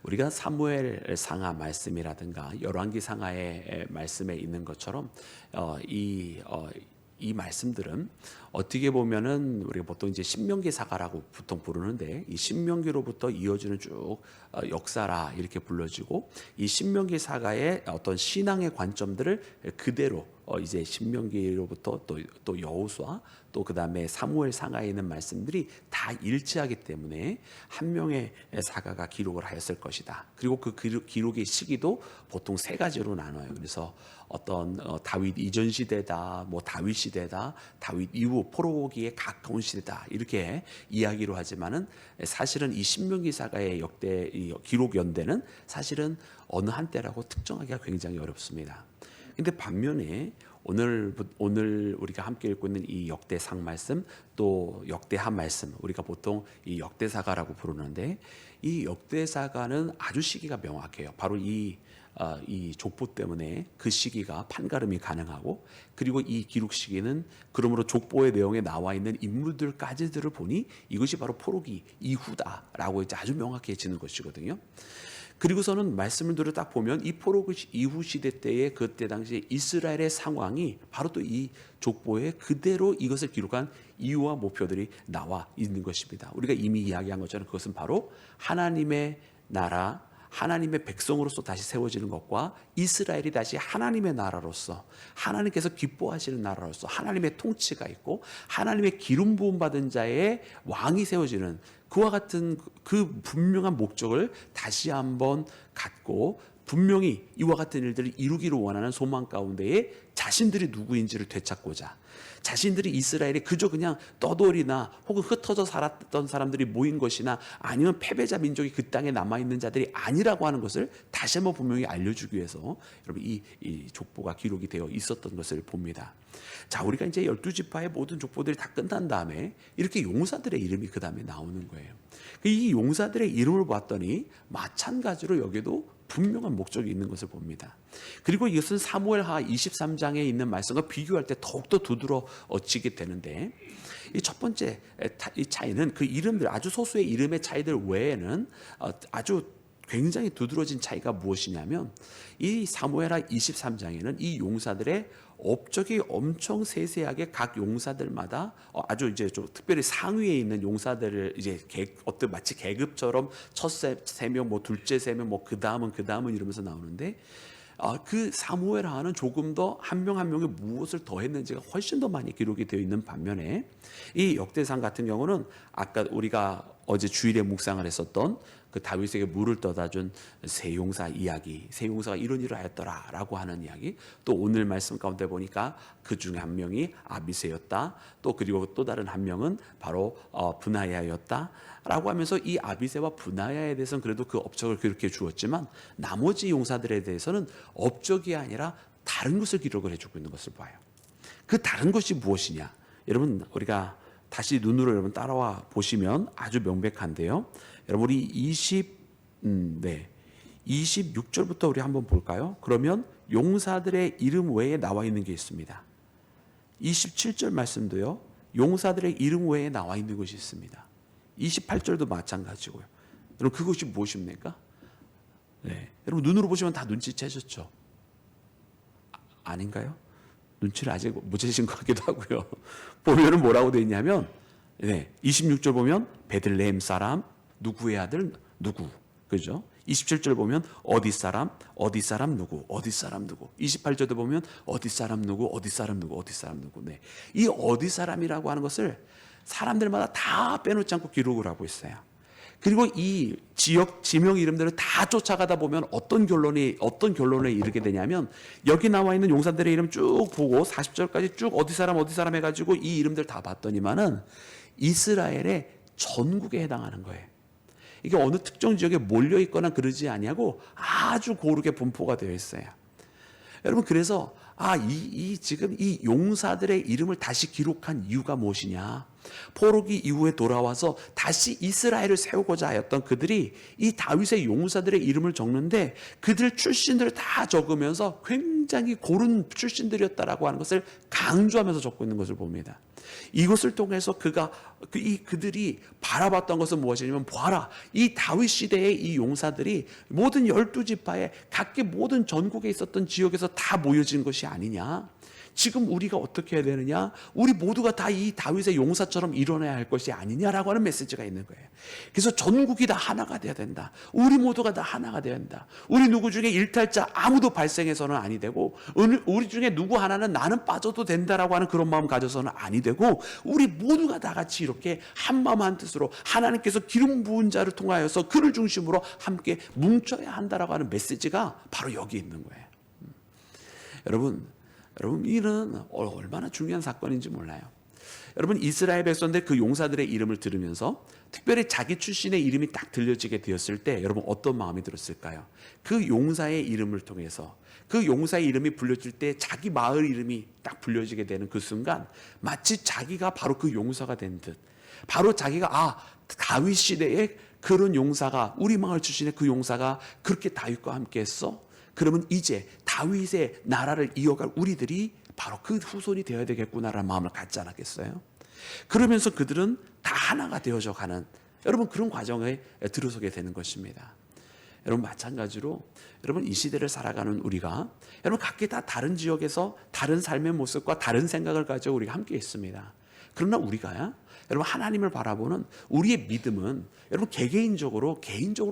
우리가 사무엘 상하 말씀이라든가 열왕기 상하의 말씀에 있는 것처럼 이 말씀들은 어떻게 보면은 우리가 보통 이제 신명기 사가라고 보통 부르는데, 이 신명기로부터 이어지는 쭉 역사라 이렇게 불러지고, 이 신명기 사가의 어떤 신앙의 관점들을 그대로 이제 신명기로부터 또 여호수아, 또 그 다음에 사무엘 상하에 있는 말씀들이 다 일치하기 때문에 한 명의 사가가 기록을 하였을 것이다. 그리고 그 기록의 시기도 보통 세 가지로 나눠요. 그래서 어떤 다윗 이전 시대다, 뭐 다윗 시대다, 다윗 이후 포로기에 가까운 시대다, 이렇게 이야기로 하지만은 사실은 이 신명기 사가의 이 기록 연대는 사실은 어느 한때라고 특정하기가 굉장히 어렵습니다. 근데 반면에 오늘 우리가 함께 읽고 있는 이 역대상 말씀, 또 역대하 말씀, 우리가 보통 이 역대사가라고 부르는데, 이 역대사가는 아주 시기가 명확해요. 바로 이 족보 때문에 그 시기가 판가름이 가능하고, 그리고 이 기록 시기는 그러므로 족보의 내용에 나와 있는 인물들까지들을 보니 이것이 바로 포로기 이후다라고 이제 아주 명확해지는 것이거든요. 그리고서는 말씀을 들어 딱 보면 이 포로기 이후 시대 때의 그때 당시에 이스라엘의 상황이 바로 또 이 족보에 그대로 이것을 기록한 이유와 목표들이 나와 있는 것입니다. 우리가 이미 이야기한 것처럼 그것은 바로 하나님의 나라, 하나님의 백성으로서 다시 세워지는 것과 이스라엘이 다시 하나님의 나라로서, 하나님께서 기뻐하시는 나라로서 하나님의 통치가 있고 하나님의 기름 부음 받은 자의 왕이 세워지는 그와 같은 그 분명한 목적을 다시 한번 갖고, 분명히 이와 같은 일들을 이루기를 원하는 소망 가운데에 자신들이 누구인지를 되찾고자, 자신들이 이스라엘이 그저 그냥 떠돌이나 혹은 흩어져 살았던 사람들이 모인 것이나 아니면 패배자 민족이 그 땅에 남아있는 자들이 아니라고 하는 것을 다시 한번 분명히 알려주기 위해서 여러분 이 족보가 기록이 되어 있었던 것을 봅니다. 자, 우리가 이제 12지파의 모든 족보들이 다 끝난 다음에 이렇게 용사들의 이름이 그 다음에 나오는 거예요. 이 용사들의 이름을 봤더니 마찬가지로 여기도 분명한 목적이 있는 것을 봅니다. 그리고 이것은 사무엘하 23장에 있는 말씀과 비교할 때 더욱더 두드러지게 되는데, 이 첫 번째 이 차이는 그 이름들, 아주 소수의 이름의 차이들 외에는 아주 굉장히 두드러진 차이가 무엇이냐면, 이 사무엘하 23장에는 이 용사들의 업적이 엄청 세세하게 각 용사들마다 아주 이제 좀 특별히 상위에 있는 용사들을 이제 어떤 마치 계급처럼 첫 세 명, 뭐 둘째 세 명, 뭐 그 다음은 이러면서 나오는데, 그 사무엘하는 조금 더 한 명 한 명이 무엇을 더 했는지가 훨씬 더 많이 기록이 되어 있는 반면에, 이 역대상 같은 경우는 아까 우리가 어제 주일에 묵상을 했었던 그 다윗에게 물을 떠다 준 세 용사 이야기, 세 용사가 이런 일을 하였더라 라고 하는 이야기, 또 오늘 말씀 가운데 보니까 그 중에 한 명이 아비새였다, 또 그리고 또 다른 한 명은 바로 브나야였다 라고 하면서, 이 아비새와 브나야에 대해서는 그래도 그 업적을 그렇게 주었지만 나머지 용사들에 대해서는 업적이 아니라 다른 것을 기록을 해주고 있는 것을 봐요. 그 다른 것이 무엇이냐, 여러분 우리가 다시 눈으로 여러분 따라와 보시면 아주 명백한데요. 여러분 우리 26절부터 우리 한번 볼까요? 그러면 용사들의 이름 외에 나와 있는 게 있습니다. 27절 말씀도요, 용사들의 이름 외에 나와 있는 것이 있습니다. 28절도 마찬가지고요. 여러분 그것이 무엇입니까? 여러분 눈으로 보시면 다 눈치채셨죠? 아닌가요? 눈치를 아직 못 채신 것 같기도 하고요. 보면은 뭐라고 되어 있냐면, 26절 보면 베들레헴 사람 누구의 아들 누구, 그죠? 27절 보면 어디 사람 누구, 어디 사람 누구. 28절도 보면 어디 사람 누구, 어디 사람 누구, 어디 사람 누구. 이 어디 사람이라고 하는 것을 사람들마다 다 빼놓지 않고 기록을 하고 있어요. 그리고 이 지역 지명 이름들을 다 쫓아가다 보면 어떤 결론에 이르게 되냐면, 여기 나와 있는 용사들의 이름 쭉 보고 40절까지 쭉 어디 사람 해가지고 이 이름들 다 봤더니만은 이스라엘의 전국에 해당하는 거예요. 이게 어느 특정 지역에 몰려 있거나 그러지 아니하고 아주 고르게 분포가 되어 있어요. 여러분 그래서 지금 이 용사들의 이름을 다시 기록한 이유가 무엇이냐? 포로기 이후에 돌아와서 다시 이스라엘을 세우고자 하였던 그들이 이 다윗의 용사들의 이름을 적는데, 그들 출신들을 다 적으면서 굉장히 고른 출신들이었다라고 하는 것을 강조하면서 적고 있는 것을 봅니다. 이것을 통해서 그들이 바라봤던 것은 무엇이냐면, 보아라, 이 다윗 시대의 이 용사들이 모든 12지파에 각기 모든 전국에 있었던 지역에서 다 모여진 것이 아니냐. 지금 우리가 어떻게 해야 되느냐? 우리 모두가 다 이 다윗의 용사처럼 일어나야 할 것이 아니냐라고 하는 메시지가 있는 거예요. 그래서 전국이 다 하나가 되어야 된다. 우리 모두가 다 하나가 되어야 된다. 우리 누구 중에 일탈자 아무도 발생해서는 아니 되고, 우리 중에 누구 하나는 나는 빠져도 된다라고 하는 그런 마음 가져서는 아니 되고, 우리 모두가 다 같이 이렇게 한 마음 한 뜻으로 하나님께서 기름 부은 자를 통하여서 그를 중심으로 함께 뭉쳐야 한다라고 하는 메시지가 바로 여기 있는 거예요. 여러분 이는 얼마나 중요한 사건인지 몰라요. 여러분, 이스라엘 백성들 그 용사들의 이름을 들으면서 특별히 자기 출신의 이름이 딱 들려지게 되었을 때 여러분 어떤 마음이 들었을까요? 그 용사의 이름을 통해서 그 용사의 이름이 불려질 때 자기 마을 이름이 딱 불려지게 되는 그 순간 마치 자기가 바로 그 용사가 된 듯, 바로 자기가 다윗 시대의 그런 용사가, 우리 마을 출신의 그 용사가 그렇게 다윗과 함께 했어? 그러면 이제 다윗의 나라를 이어갈 우리들이 바로 그 후손이 되어야 되겠구나라는 마음을 갖지 않았겠어요? 그러면서 그들은 다 하나가 되어져 가는, 여러분, 그런 과정에 들어서게 되는 것입니다. 여러분, 마찬가지로 여러분, 이 시대를 살아가는 우리가 여러분 각기 다 다른 지역에서 다른 삶의 모습과 다른 생각을 가지고 우리가 함께 있습니다. 그러나 우리가 여러분 하나님을 바라보는 우리의 믿음은 여러분 개인적으로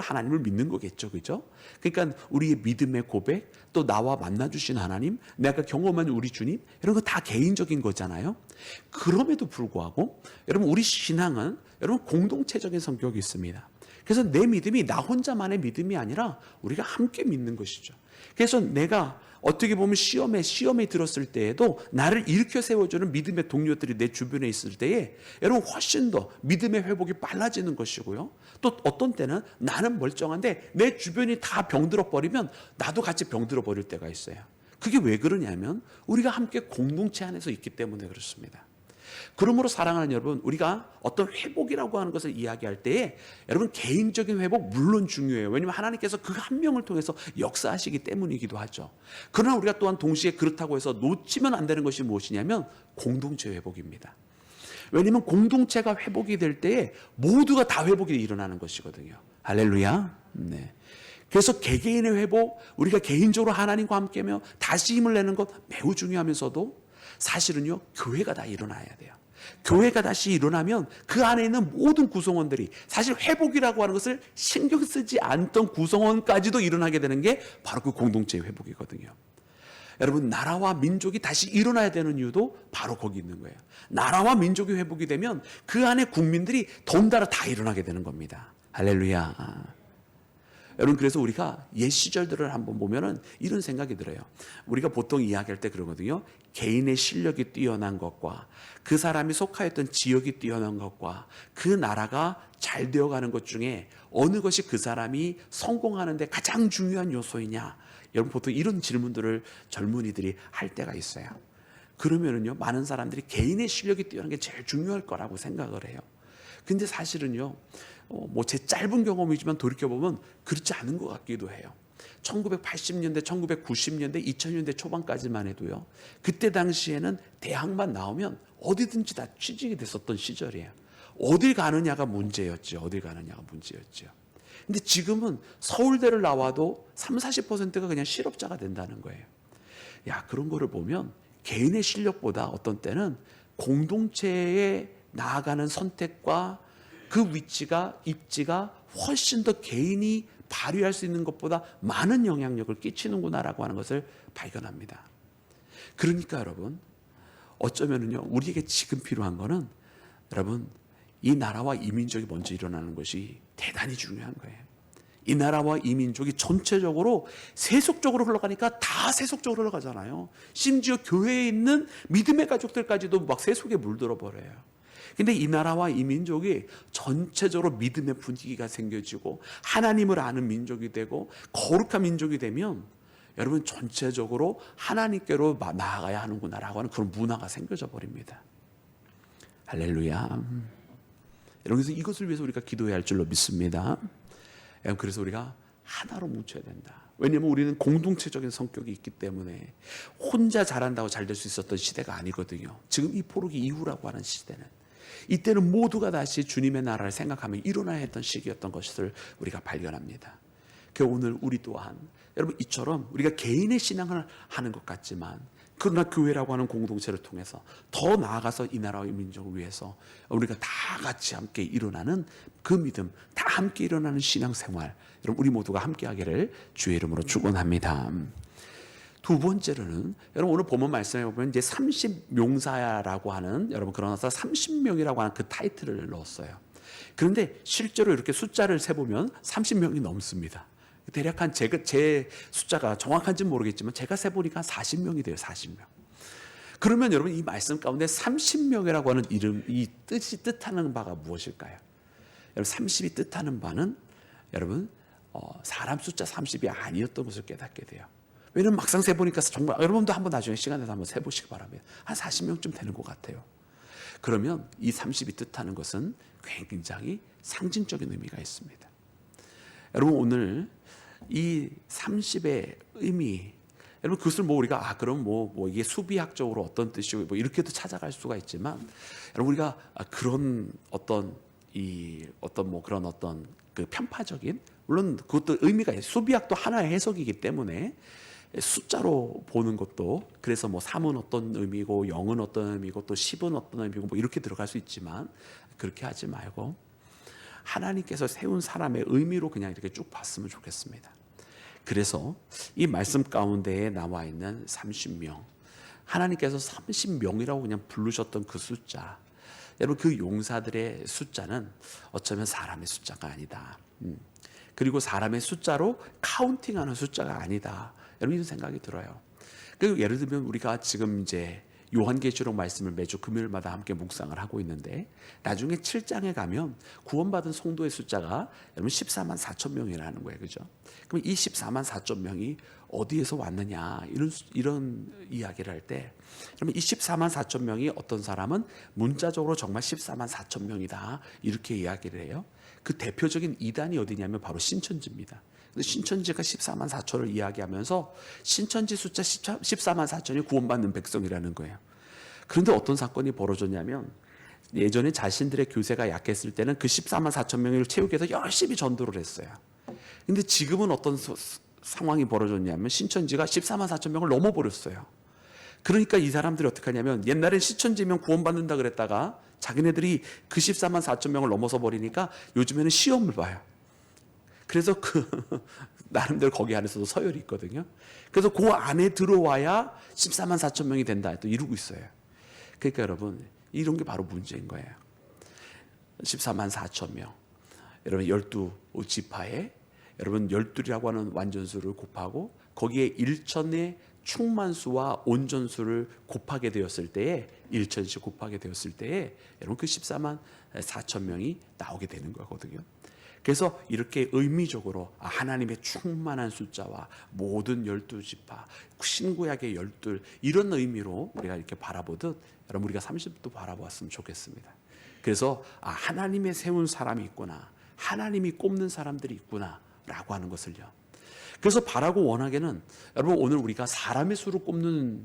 하나님을 믿는 거겠죠, 그죠? 그러니까 우리의 믿음의 고백, 또 나와 만나 주신 하나님, 내가 경험한 우리 주님, 이런 거 다 개인적인 거잖아요. 그럼에도 불구하고 여러분 우리 신앙은 여러분 공동체적인 성격이 있습니다. 그래서 내 믿음이 나 혼자만의 믿음이 아니라 우리가 함께 믿는 것이죠. 그래서 내가 어떻게 보면 시험에 들었을 때에도 나를 일으켜 세워주는 믿음의 동료들이 내 주변에 있을 때에 여러분 훨씬 더 믿음의 회복이 빨라지는 것이고요. 또 어떤 때는 나는 멀쩡한데 내 주변이 다 병들어 버리면 나도 같이 병들어 버릴 때가 있어요. 그게 왜 그러냐면 우리가 함께 공동체 안에서 있기 때문에 그렇습니다. 그러므로 사랑하는 여러분, 우리가 어떤 회복이라고 하는 것을 이야기할 때에 여러분 개인적인 회복 물론 중요해요. 왜냐하면 하나님께서 그 한 명을 통해서 역사하시기 때문이기도 하죠. 그러나 우리가 또한 동시에 그렇다고 해서 놓치면 안 되는 것이 무엇이냐면 공동체 회복입니다. 왜냐하면 공동체가 회복이 될 때에 모두가 다 회복이 일어나는 것이거든요. 할렐루야. 네. 그래서 개개인의 회복, 우리가 개인적으로 하나님과 함께하며 다시 힘을 내는 것 매우 중요하면서도 사실은요, 교회가 다 일어나야 돼요. 교회가 다시 일어나면 그 안에 있는 모든 구성원들이, 사실 회복이라고 하는 것을 신경 쓰지 않던 구성원까지도 일어나게 되는 게 바로 그 공동체의 회복이거든요. 여러분, 나라와 민족이 다시 일어나야 되는 이유도 바로 거기 있는 거예요. 나라와 민족이 회복이 되면 그 안에 국민들이 덩달아 다 일어나게 되는 겁니다. 할렐루야. 여러분, 그래서 우리가 옛 시절들을 한번 보면은 이런 생각이 들어요. 우리가 보통 이야기할 때 그러거든요. 개인의 실력이 뛰어난 것과 그 사람이 속하였던 지역이 뛰어난 것과 그 나라가 잘 되어가는 것 중에 어느 것이 그 사람이 성공하는 데 가장 중요한 요소이냐. 여러분, 보통 이런 질문들을 젊은이들이 할 때가 있어요. 그러면은요, 많은 사람들이 개인의 실력이 뛰어난 게 제일 중요할 거라고 생각을 해요. 근데 사실은요, 제 짧은 경험이지만 돌이켜보면 그렇지 않은 것 같기도 해요. 1980년대, 1990년대, 2000년대 초반까지만 해도요, 그때 당시에는 대학만 나오면 어디든지 다 취직이 됐었던 시절이에요. 어딜 가느냐가 문제였죠. 근데 지금은 서울대를 나와도 30, 40%가 그냥 실업자가 된다는 거예요. 그런 거를 보면 개인의 실력보다 어떤 때는 공동체에 나아가는 선택과 그 위치가, 입지가 훨씬 더 개인이 발휘할 수 있는 것보다 많은 영향력을 끼치는구나라고 하는 것을 발견합니다. 그러니까 여러분, 어쩌면은요, 우리에게 지금 필요한 거는 여러분, 이 나라와 이 민족이 먼저 일어나는 것이 대단히 중요한 거예요. 이 나라와 이 민족이 전체적으로 세속적으로 흘러가니까 다 세속적으로 흘러가잖아요. 심지어 교회에 있는 믿음의 가족들까지도 막 세속에 물들어 버려요. 근데 이 나라와 이 민족이 전체적으로 믿음의 분위기가 생겨지고 하나님을 아는 민족이 되고 거룩한 민족이 되면 여러분 전체적으로 하나님께로 나아가야 하는구나라고 하는 그런 문화가 생겨져 버립니다. 할렐루야. 여러분, 그래서 이것을 위해서 우리가 기도해야 할 줄로 믿습니다. 그래서 우리가 하나로 뭉쳐야 된다. 왜냐하면 우리는 공동체적인 성격이 있기 때문에 혼자 잘한다고 잘 될 수 있었던 시대가 아니거든요. 지금 이 포로기 이후라고 하는 시대는, 이때는 모두가 다시 주님의 나라를 생각하며 일어나야 했던 시기였던 것을 우리가 발견합니다. 그 오늘 우리 또한 여러분 이처럼 우리가 개인의 신앙을 하는 것 같지만, 그러나 교회라고 하는 공동체를 통해서 더 나아가서 이 나라와 이 민족을 위해서 우리가 다 같이 함께 일어나는 그 믿음, 다 함께 일어나는 신앙생활, 여러분 우리 모두가 함께 하기를 주의 이름으로 축원합니다. 두 번째로는 여러분 오늘 본문 말씀해 보면 이제 30명사라고 하는, 여러분 그러나서 30명이라고 하는 그 타이틀을 넣었어요. 그런데 실제로 이렇게 숫자를 세보면 30명이 넘습니다. 대략 한 제 숫자가 정확한지는 모르겠지만 제가 세보니까 40명이 돼요. 40명. 그러면 여러분 이 말씀 가운데 30명이라고 하는 이름, 이 뜻이 뜻하는 바가 무엇일까요? 여러분 30이 뜻하는 바는 여러분 사람 숫자 30이 아니었던 것을 깨닫게 돼요. 왜냐면 막상 세보니까 정말, 여러분도 한번 나중에 시간 내서 한번 세보시기 바랍니다. 한 40명쯤 되는 것 같아요. 그러면 이 30이 뜻하는 것은 굉장히 상징적인 의미가 있습니다. 여러분 오늘 이 30의 의미, 여러분 그것을 우리가 그럼 이게 수비학적으로 어떤 뜻이고 이렇게도 찾아갈 수가 있지만, 여러분 우리가 그런 어떤 그런 어떤 그 편파적인, 물론 그것도 의미가 있어요. 수비학도 하나의 해석이기 때문에 숫자로 보는 것도, 그래서 3은 어떤 의미고 0은 어떤 의미고 또 10은 어떤 의미고 이렇게 들어갈 수 있지만, 그렇게 하지 말고 하나님께서 세운 사람의 의미로 그냥 이렇게 쭉 봤으면 좋겠습니다. 그래서 이 말씀 가운데에 나와 있는 30명, 하나님께서 30명이라고 그냥 부르셨던 그 숫자, 여러분 그 용사들의 숫자는 어쩌면 사람의 숫자가 아니다. 그리고 사람의 숫자로 카운팅하는 숫자가 아니다. 여러분 이런 생각이 들어요. 그 예를 들면 우리가 지금 이제 요한계시록 말씀을 매주 금요일마다 함께 묵상을 하고 있는데, 나중에 7장에 가면 구원받은 성도의 숫자가 여러분 14만 4천 명이라는 거예요. 그죠? 그럼 이 14만 4천 명이 어디에서 왔느냐, 이런 이야기를 할 때, 그러면 이 14만 4천 명이 어떤 사람은 문자적으로 정말 14만 4천 명이다 이렇게 이야기를 해요. 그 대표적인 이단이 어디냐면 바로 신천지입니다. 신천지가 14만 4천을 이야기하면서 신천지 숫자 14만 4천이 구원받는 백성이라는 거예요. 그런데 어떤 사건이 벌어졌냐면, 예전에 자신들의 교세가 약했을 때는 그 14만 4천 명을 채우기 위해서 열심히 전도를 했어요. 근데 지금은 어떤 상황이 벌어졌냐면, 신천지가 14만 4천 명을 넘어버렸어요. 그러니까 이 사람들이 어떻게 하냐면, 옛날엔 신천지면 구원받는다 그랬다가 자기네들이 그 14만 4천 명을 넘어서 버리니까 요즘에는 시험을 봐요. 그래서 나름대로 거기 안에서도 서열이 있거든요. 그래서 그 안에 들어와야 14만 4천 명이 된다 또 이루고 있어요. 그러니까 여러분 이런 게 바로 문제인 거예요. 14만 4천 명, 여러분 12지파에 여러분 12이라고 하는 완전수를 곱하고 거기에 1천의 충만수와 온전수를 곱하게 되었을 때에, 1천씩 곱하게 되었을 때에 여러분 그 14만 4천 명이 나오게 되는 거거든요. 그래서 이렇게 의미적으로 하나님의 충만한 숫자와 모든 12지파, 신구약의 12, 이런 의미로 우리가 이렇게 바라보듯 여러분 우리가 30도 바라보았으면 좋겠습니다. 그래서 하나님의 세운 사람이 있구나, 하나님이 꼽는 사람들이 있구나 라고 하는 것을요. 그래서 바라고 원하게는 여러분 오늘 우리가 사람의 수를 꼽는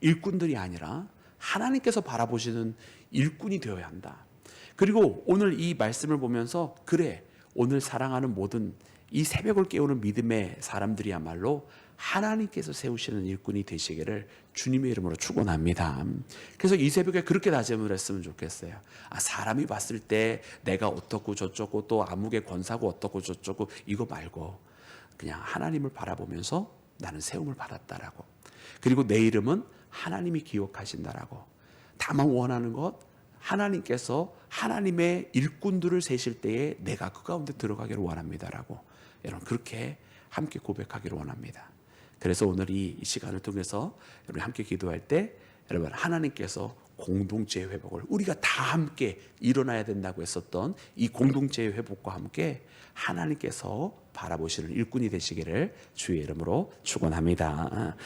일꾼들이 아니라 하나님께서 바라보시는 일꾼이 되어야 한다. 그리고 오늘 이 말씀을 보면서, 그래 오늘 사랑하는 모든 이 새벽을 깨우는 믿음의 사람들이야말로 하나님께서 세우시는 일꾼이 되시기를 주님의 이름으로 축원합니다. 그래서 이 새벽에 그렇게 다짐을 했으면 좋겠어요. 사람이 봤을 때 내가 어떻고 저쩌고 또 암흑의 권사고 어떻고 저쩌고 이거 말고 그냥 하나님을 바라보면서 나는 세움을 받았다라고, 그리고 내 이름은 하나님이 기억하신다라고, 다만 원하는 것, 하나님께서 하나님의 일꾼들을 세실 때에 내가 그 가운데 들어가기를 원합니다라고, 여러분 그렇게 함께 고백하기를 원합니다. 그래서 오늘 이 시간을 통해서 여러분 함께 기도할 때, 여러분 하나님께서 공동체의 회복을 우리가 다 함께 일어나야 된다고 했었던 이 공동체의 회복과 함께 하나님께서 바라보시는 일꾼이 되시기를 주의 이름으로 축원합니다.